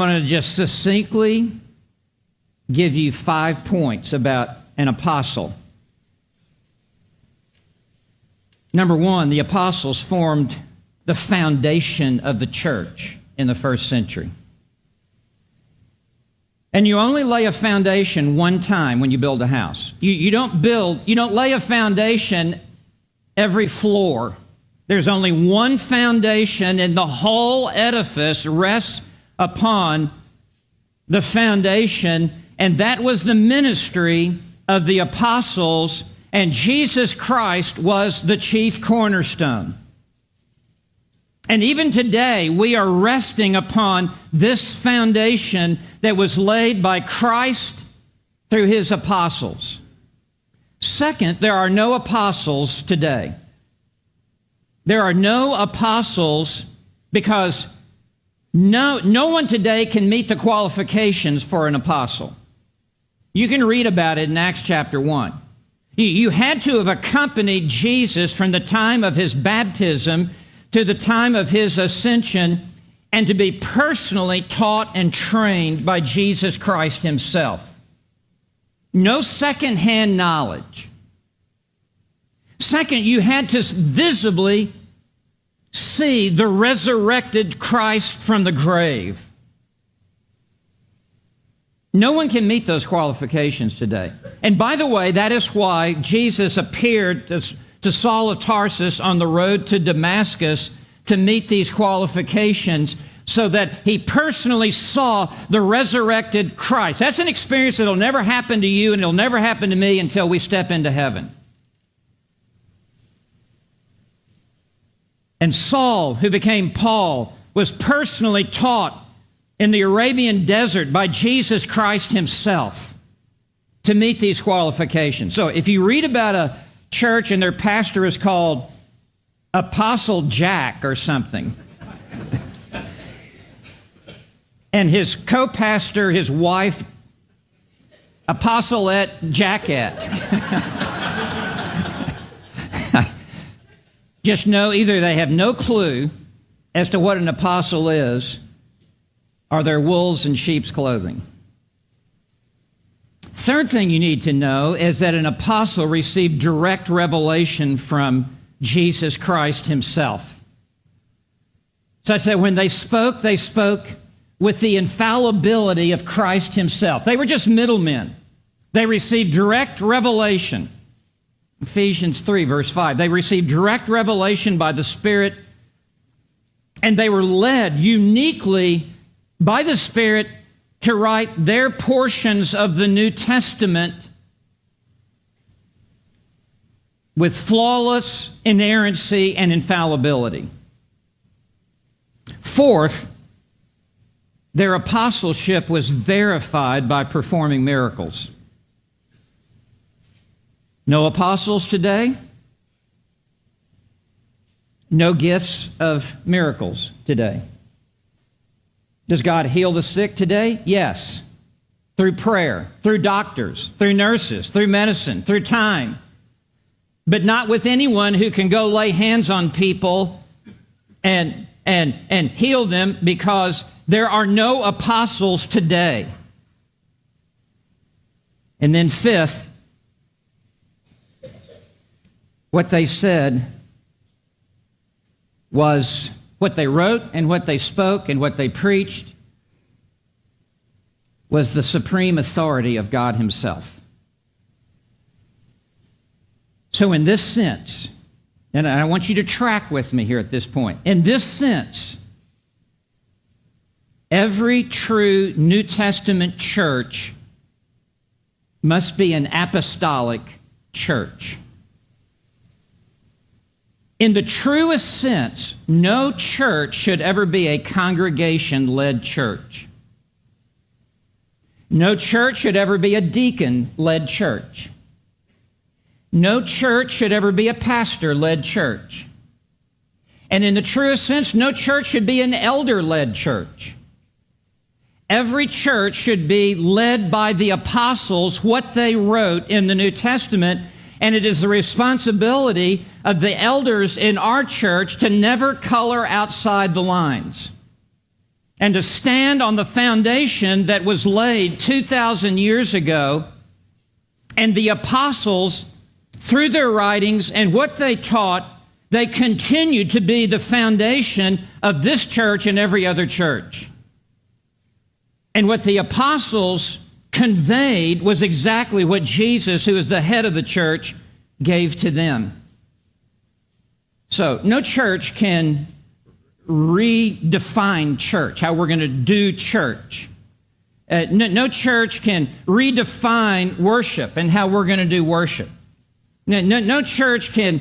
I want to just succinctly give you 5 points about an apostle. Number one, the apostles formed the foundation of the church in the first century. And you only lay a foundation one time when you build a house. You don't lay a foundation every floor. There's only one foundation, and the whole edifice rests upon the foundation, and that was the ministry of the apostles, and Jesus Christ was the chief cornerstone. And even today, we are resting upon this foundation that was laid by Christ through his apostles. Second, there are no apostles today. There are no apostles because no one today can meet the qualifications for an apostle. You can read about it in Acts chapter 1. You had to have accompanied Jesus from the time of his baptism to the time of his ascension and to be personally taught and trained by Jesus Christ himself. No secondhand knowledge. Second, you had to visibly see the resurrected Christ from the grave. No one can meet those qualifications today. And by the way, that is why Jesus appeared to Saul of Tarsus on the road to Damascus to meet these qualifications so that he personally saw the resurrected Christ. That's an experience that will never happen to you and it'll never happen to me until we step into heaven. And Saul, who became Paul, was personally taught in the Arabian desert by Jesus Christ himself to meet these qualifications. So if you read about a church and their pastor is called Apostle Jack or something, and his co-pastor, his wife, Apostolette Jackette, just know either they have no clue as to what an apostle is, or they're wolves in sheep's clothing. Third thing you need to know is that an apostle received direct revelation from Jesus Christ himself. Such that when they spoke with the infallibility of Christ himself. They were just middlemen. They received direct revelation. Ephesians 3, verse 5. They received direct revelation by the Spirit, and they were led uniquely by the Spirit to write their portions of the New Testament with flawless inerrancy and infallibility. Fourth, their apostleship was verified by performing miracles. No apostles today. No gifts of miracles today. Does God heal the sick today? Yes. Through prayer, through doctors, through nurses, through medicine, through time. But not with anyone who can go lay hands on people and heal them, because there are no apostles today. And then fifth, what they said was what they wrote and what they spoke and what they preached was the supreme authority of God himself. So in this sense, and I want you to track with me here at this point, in this sense, every true New Testament church must be an apostolic church. In the truest sense, no church should ever be a congregation-led church. No church should ever be a deacon-led church. No church should ever be a pastor-led church. And in the truest sense, no church should be an elder-led church. Every church should be led by the apostles, what they wrote in the New Testament, and it is the responsibility of the elders in our church to never color outside the lines. and to stand on the foundation that was laid 2,000 years ago. And the apostles, through their writings and what they taught, they continue to be the foundation of this church and every other church. And what the apostles conveyed was exactly what Jesus, who is the head of the church, gave to them. So no church can redefine church, how we're going to do church. No church can redefine worship and how we're going to do worship. No church can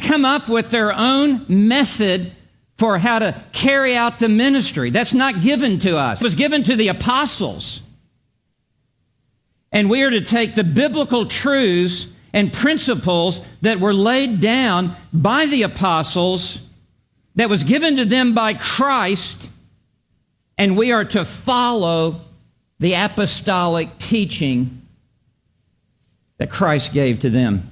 come up with their own method for how to carry out the ministry. That's not given to us. It was given to the apostles. And we are to take the biblical truths and principles that were laid down by the apostles, that was given to them by Christ, and we are to follow the apostolic teaching that Christ gave to them.